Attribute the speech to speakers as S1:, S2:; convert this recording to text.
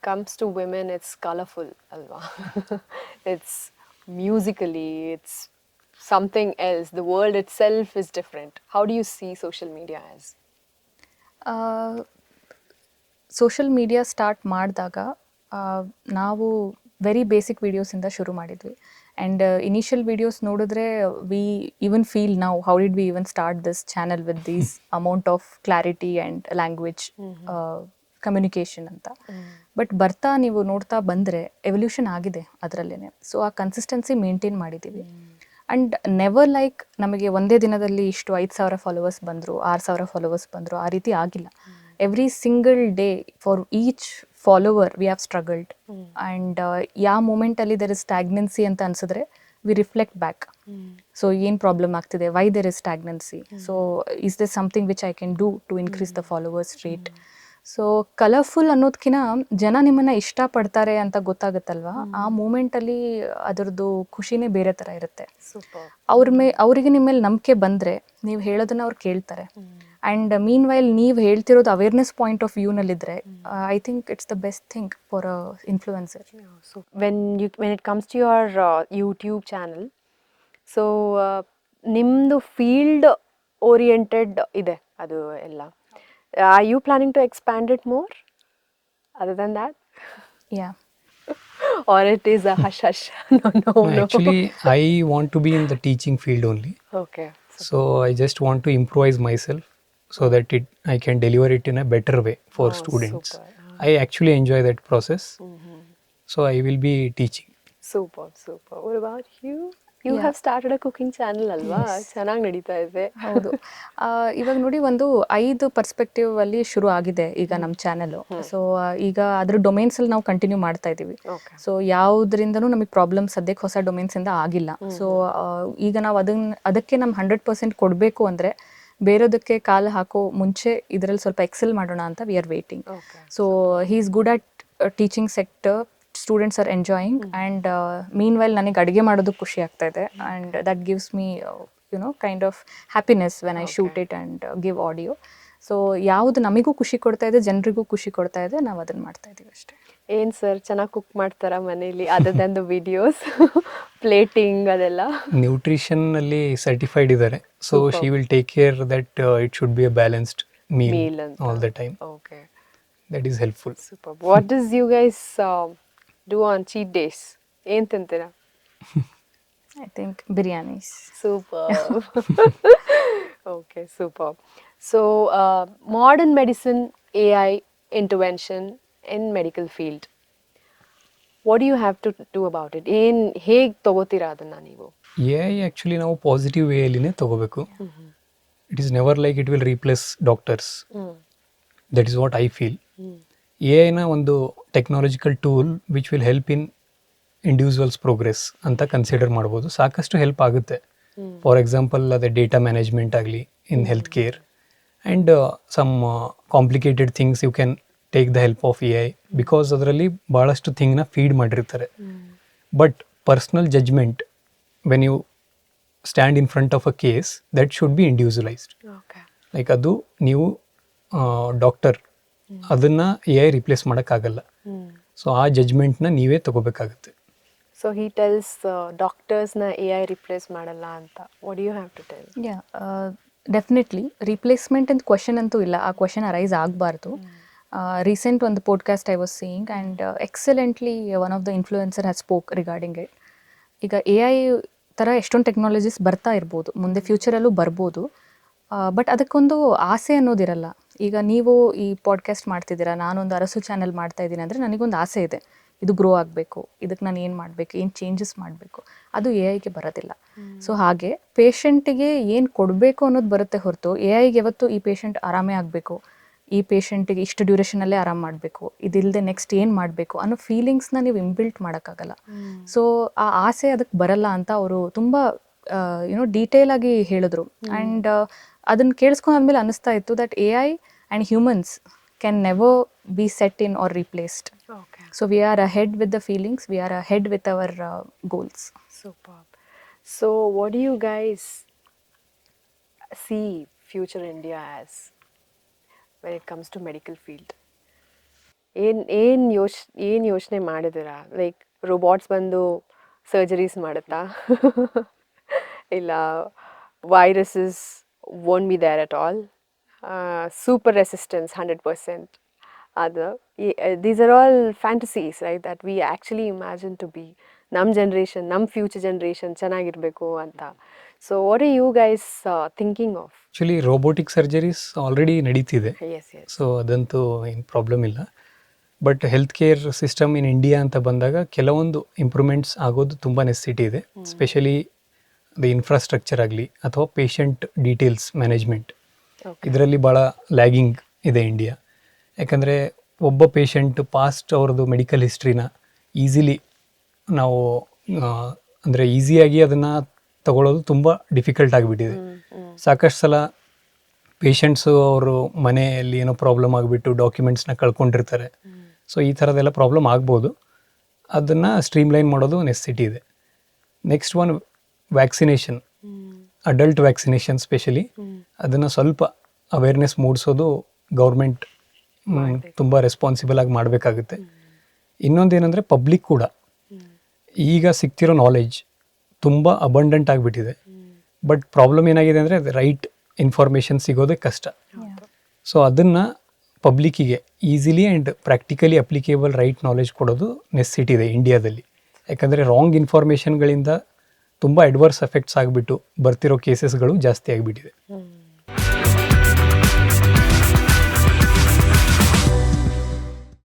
S1: comes to women, it's colorful, alva. It's musically, it's something else. The world itself is different. How do you see social media as?
S2: Social media start ಮಾಡಿದಾಗ ನಾವು very basic ವೀಡಿಯೋಸಿಂದ ಶುರು ಮಾಡಿದ್ವಿ. And initial videos ನೋಡಿದ್ರೆ V even feel ನಾವು how did we even start this channel with these amount of clarity and language communication ಅಂತ. But ಬರ್ತಾ ನೀವು ನೋಡ್ತಾ ಬಂದರೆ ಎವಲ್ಯೂಷನ್ ಆಗಿದೆ ಅದರಲ್ಲೇ. ಸೊ ಆ ಕನ್ಸಿಸ್ಟೆನ್ಸಿ ಮೇಂಟೈನ್ ಮಾಡಿದ್ದೀವಿ. ಆ್ಯಂಡ್ ನೆವರ್ ಲೈಕ್ ನಮಗೆ ಒಂದೇ ದಿನದಲ್ಲಿ ಇಷ್ಟು 5,000 ಫಾಲೋವರ್ಸ್ ಬಂದರು, 6,000 ಫಾಲೋವರ್ಸ್ ಬಂದರು, ಆ ರೀತಿ ಆಗಿಲ್ಲ. Every single day for each follower we have struggled. And ಯಾವ ಮೂಮೆಂಟಲ್ಲಿ ದೆರ್ ಇಸ್ ಸ್ಟ್ಯಾಗ್ನೆನ್ಸಿ ಅಂತ ಅನಿಸಿದ್ರೆ ವಿ ರಿಫ್ಲೆಕ್ಟ್ ಬ್ಯಾಕ್. ಸೊ ಏನು ಪ್ರಾಬ್ಲಮ್ ಆಗ್ತಿದೆ, why there is stagnancy, so is there something which I can do to increase the followers rate. So colourful ಅನ್ನೋದಕ್ಕಿಂತ ಜನ ನಿಮ್ಮನ್ನು ಇಷ್ಟಪಡ್ತಾರೆ ಅಂತ ಗೊತ್ತಾಗುತ್ತಲ್ವ, ಆ ಮೂಮೆಂಟಲ್ಲಿ ಅದರದ್ದು ಖುಷಿನೇ ಬೇರೆ ಥರ ಇರುತ್ತೆ.
S1: Super.
S2: ಅವರಿಗೆ ನಿಮ್ಮ ಮೇಲೆ ನಂಬಿಕೆ ಬಂದರೆ ನೀವು ಹೇಳೋದನ್ನ ಅವ್ರು ಕೇಳ್ತಾರೆ. ಆ್ಯಂಡ್ ಮೀನ್ ವೈಲ್ ನೀವು ಹೇಳ್ತಿರೋದು ಅವೇರ್ನೆಸ್ ಪಾಯಿಂಟ್ ಆಫ್ ವ್ಯೂನಲ್ಲಿದ್ದರೆ I think it's the best thing for a influencer.
S1: So when it comes to your YouTube channel, so ನಿಮ್ಮದು ಫೀಲ್ಡ್ ಓರಿಯೆಂಟೆಡ್ ಇದೆ ಅದು ಎಲ್ಲ. Are you planning to expand it more other than that?
S2: Yeah.
S1: Or it is a hush hush? No.
S3: Actually, I want to be in the teaching field only.
S1: Okay.
S3: So I just want to improvise myself so that I can deliver it in a better way for students.
S1: Super.
S3: I actually enjoy that process. So I will be teaching.
S1: Super. What about you? You
S2: Yeah.
S1: have started a cooking channel ಅಲ್ವಾ? ಚೆನ್ನಾಗಿ ನಡೀತಾ ಇದೆ.
S2: ಹೌದು. ಇವಾಗ ನೋಡಿ, ಒಂದು 5 perspective ಅಲ್ಲಿ ಶುರು ಆಗಿದೆ ಈಗ ನಮ್ಮ ಚಾನಲು. ಸೊ ಈಗ ಅದ್ರ ಡೊಮೇನ್ಸಲ್ಲಿ ನಾವು ಕಂಟಿನ್ಯೂ ಮಾಡ್ತಾ ಇದ್ದೀವಿ.
S1: Okay.
S2: ಸೊ ಯಾವುದರಿಂದನೂ ನಮಗೆ ಪ್ರಾಬ್ಲಮ್ ಸದ್ಯಕ್ಕೆ ಹೊಸ ಡೊಮೇನ್ಸಿಂದ ಆಗಿಲ್ಲ. ಸೊ ಈಗ ನಾವು ಅದಕ್ಕೆ ನಮ್ಮ 100% ಕೊಡಬೇಕು ಅಂದರೆ ಬೇರೆದಕ್ಕೆ ಕಾಲು ಹಾಕೋ ಮುಂಚೆ ಇದರಲ್ಲಿ ಸ್ವಲ್ಪ ಎಕ್ಸೆಲ್ ಮಾಡೋಣ ಅಂತ we are waiting.
S1: Okay.
S2: So he is good at teaching sector, students are enjoying. And mean while ನನಗೆ ಅಡುಗೆ ಮಾಡೋದಕ್ಕೆ ಖುಷಿ ಆಗ್ತಾ ಇದೆ. And that gives me kind of happiness when I shoot it and give audio. So ಯಾವುದು ನಮಗೂ ಖುಷಿ ಕೊಡ್ತಾ ಇದೆ, ಜನರಿಗೂ ಖುಷಿ ಕೊಡ್ತಾ ಇದೆ, ನಾವು ಅದನ್ನು ಮಾಡ್ತಾ ಇದ್ದೀವಿ ಅಷ್ಟೇ.
S1: ಏನ್ ಸರ್ ಚೆನ್ನಾಗಿ ಕುಕ್ ಮಾಡ್ತಾರಾ ಮನೇಲಿ other than the videos? Plating ಅದೆಲ್ಲ
S3: Nutrition ಅಲ್ಲಿ certified ಇದ್ದಾರೆ. So she will take care that it should be a balanced meal
S1: ಅಂತ.
S3: all the time.
S1: Okay.
S3: That is helpful.
S1: Super. What does you guys do on cheat days? ಏನ್ ತಿಂತೀರಾ?
S2: I think biryanis.
S1: Super. Okay, super. So, modern medicine, AI intervention in medical field. What do you have to do about it? ಹೇಗೆ ತಗೋತೀರಾ ಅದನ್ನ ನೀವು?
S3: AI actually ನಾವು positive ವೇಯಲ್ಲಿನೇ ತಗೋಬೇಕು. It is never like it will replace doctors. That is what I feel. AI ನ ಒಂದು technological tool which will help in individuals progress ಅಂತ consider ಮಾಡ್ಬೋದು. ಸಾಕಷ್ಟು ಹೆಲ್ಪ್ ಆಗುತ್ತೆ. ಫಾರ್ ಎಕ್ಸಾಂಪಲ್ ಅದೇ ಡೇಟಾ ಮ್ಯಾನೇಜ್ಮೆಂಟ್ ಆಗಲಿ in health care and some complicated things you can take the help of AI because ಅದರಲ್ಲಿ ಭಾಳಷ್ಟು ಥಿಂಗ್ನ ಫೀಡ್ ಮಾಡಿರ್ತಾರೆ. But personal judgment when you stand in front of a case that should be individualised.
S1: Okay.
S3: Like ಅದು ನೀವು doctor ಅದನ್ನು AI replace ಮಾಡೋಕ್ಕಾಗಲ್ಲ. So ಆ ಜಜ್ಮೆಂಟ್ನ ನೀವೇ ತಗೋಬೇಕಾಗುತ್ತೆ.
S1: So he tells doctors na AI replace ಮಾಡಲ್ಲ ಅಂತ. What do you have to tell?
S2: Yeah, definitely replacement ಅಂತ question ಅಂತೂ ಇಲ್ಲ. ಆ ಕ್ವಶನ್ ಅರೈಸ್ ಆಗಬಾರ್ದು. ರೀಸೆಂಟ್ ಒಂದು podcast I was seeing and excellently one of the influencer has spoke regarding it. ಈಗ AI ಥರ ಎಷ್ಟೊಂದು ಟೆಕ್ನಾಲಜೀಸ್ ಬರ್ತಾ ಇರ್ಬೋದು, ಮುಂದೆ ಫ್ಯೂಚರಲ್ಲೂ ಬರ್ಬೋದು. ಬಟ್ ಅದಕ್ಕೊಂದು ಆಸೆ ಅನ್ನೋದಿರಲ್ಲ. ಈಗ ನೀವು ಈ ಪಾಡ್ಕಾಸ್ಟ್ ಮಾಡ್ತಿದ್ದೀರಾ, ನಾನೊಂದು ಅರಸು ಚಾನೆಲ್ ಮಾಡ್ತಾ ಇದ್ದೀನಿ ಅಂದರೆ ನನಗೊಂದು ಆಸೆ ಇದೆ, ಇದು ಗ್ರೋ ಆಗಬೇಕು, ಇದಕ್ಕೆ ನಾನು ಏನು ಮಾಡಬೇಕು, ಏನು ಚೇಂಜಸ್ ಮಾಡಬೇಕು, ಅದು AIಗೆ ಬರೋದಿಲ್ಲ. ಸೊ ಹಾಗೆ ಪೇಷಂಟಿಗೆ ಏನು ಕೊಡಬೇಕು ಅನ್ನೋದು ಬರುತ್ತೆ ಹೊರತು AIಗೆ ಯಾವತ್ತು ಈ ಪೇಷಂಟ್ ಆರಾಮೇ ಆಗಬೇಕು, ಈ ಪೇಷಂಟಿಗೆ ಇಷ್ಟು ಡ್ಯೂರೇಷನಲ್ಲೇ ಆರಾಮ್ ಮಾಡಬೇಕು, ಇದಿಲ್ಲದೆ ನೆಕ್ಸ್ಟ್ ಏನು ಮಾಡಬೇಕು ಅನ್ನೋ ಫೀಲಿಂಗ್ಸ್ನ ನೀವು ಇಂಬಿಲ್ಟ್ ಮಾಡೋಕ್ಕಾಗಲ್ಲ. ಸೊ ಆ ಆಸೆ ಅದಕ್ಕೆ ಬರಲ್ಲ ಅಂತ ಅವರು ತುಂಬ ಡೀಟೇಲ್ ಆಗಿ ಹೇಳಿದ್ರು. ಆ್ಯಂಡ್ ಅದನ್ನು ಕೇಳಿಸ್ಕೊಂಡಾದ್ಮೇಲೆ ಅನ್ನಿಸ್ತಾ ಇತ್ತು that AI and humans can never be set in or replaced.
S1: Okay.
S2: So we are ahead with the feelings, we are ahead with our goals.
S1: Superb. So what do you guys see future India as when it comes to medical field? ಏನು ಯೋಚನೆ ಮಾಡಿದ್ದೀರಾ? Like robots ಬಂದು surgeries ಮಾಡುತ್ತಾ? ಇಲ್ಲ viruses won't be there at all, super resistance 100%. ಅದು these are all fantasies right that we actually imagine to be ನಮ್ಮ generation, ನಮ್ಮ future generation ಚೆನ್ನಾಗಿರಬೇಕು ಅಂತ. So what are you guys thinking of?
S3: Actually robotic surgeries already ನಡೀತಿದೆ,
S1: yes yes.
S3: So ಅದಂತೂ ಏನು problem ಇಲ್ಲ. But health care system in India ಅಂತ ಬಂದಾಗ ಕೆಲವೊಂದು ಇಂಪ್ರೂವ್ಮೆಂಟ್ಸ್ ಆಗೋದು ತುಂಬ ನೆಸೆಸಿಟಿ ಇದೆ. ಸ್ಪೆಷಲಿ ದ ಇನ್ಫ್ರಾಸ್ಟ್ರಕ್ಚರ್ ಆಗಲಿ ಅಥವಾ ಪೇಷಂಟ್ ಡೀಟೇಲ್ಸ್ ಮ್ಯಾನೇಜ್ಮೆಂಟ್, ಇದರಲ್ಲಿ ಭಾಳ ಲ್ಯಾಗಿಂಗ್ ಇದೆ ಇಂಡಿಯಾ. ಯಾಕಂದರೆ ಒಬ್ಬ ಪೇಷಂಟ್ ಪಾಸ್ಟ್ ಅವ್ರದ್ದು ಮೆಡಿಕಲ್ ಹಿಸ್ಟ್ರಿನ ಈಸಿಲಿ ನಾವು ಅಂದರೆ ಈಸಿಯಾಗಿ ಅದನ್ನು ತಗೊಳ್ಳೋದು ತುಂಬ ಡಿಫಿಕಲ್ಟ್ ಆಗಿಬಿಟ್ಟಿದೆ. ಸಾಕಷ್ಟು ಸಲ ಪೇಷಂಟ್ಸು ಅವರು ಮನೆಯಲ್ಲಿ ಏನೋ ಪ್ರಾಬ್ಲಮ್ ಆಗಿಬಿಟ್ಟು ಡಾಕ್ಯುಮೆಂಟ್ಸ್ನ ಕಳ್ಕೊಂಡಿರ್ತಾರೆ. ಸೊ ಈ ಥರದ್ದೆಲ್ಲ ಪ್ರಾಬ್ಲಮ್ ಆಗ್ಬೋದು. ಅದನ್ನು ಸ್ಟ್ರೀಮ್ಲೈನ್ ಮಾಡೋದು ನೆಸೆಸಿಟಿ ಇದೆ. Next one vaccination, adult vaccination specially, ಅದನ್ನು ಸ್ವಲ್ಪ ಅವೇರ್ನೆಸ್ ಮೂಡಿಸೋದು ಗೌರ್ಮೆಂಟ್ ತುಂಬ ರೆಸ್ಪಾನ್ಸಿಬಲ್ ಆಗಿ ಮಾಡಬೇಕಾಗುತ್ತೆ. ಇನ್ನೊಂದೇನೆಂದರೆ ಪಬ್ಲಿಕ್ ಕೂಡ ಈಗ ಸಿಗ್ತಿರೋ ನಾಲೆಡ್ಜ್ ತುಂಬ ಅಬಂಡೆಂಟ್ ಆಗಿಬಿಟ್ಟಿದೆ. ಬಟ್ ಪ್ರಾಬ್ಲಮ್ ಏನಾಗಿದೆ ಅಂದರೆ ರೈಟ್ ಇನ್ಫಾರ್ಮೇಷನ್ ಸಿಗೋದೇ ಕಷ್ಟ. ಸೊ ಅದನ್ನು ಪಬ್ಲಿಕ್ಕಿಗೆ easily and practically applicable right knowledge ಕೊಡೋದು ನೆಸೆಸಿಟಿ ಇದೆ ಇಂಡಿಯಾದಲ್ಲಿ. ಯಾಕಂದರೆ ರಾಂಗ್ ಇನ್ಫಾರ್ಮೇಷನ್ಗಳಿಂದ ತುಂಬ ಅಡ್ವರ್ಸ್ ಎಫೆಕ್ಟ್ಸ್ ಆಗಿಬಿಟ್ಟು ಬರ್ತಿರೋ ಕೇಸಸ್ಗಳು ಜಾಸ್ತಿ ಆಗಿಬಿಟ್ಟಿದೆ.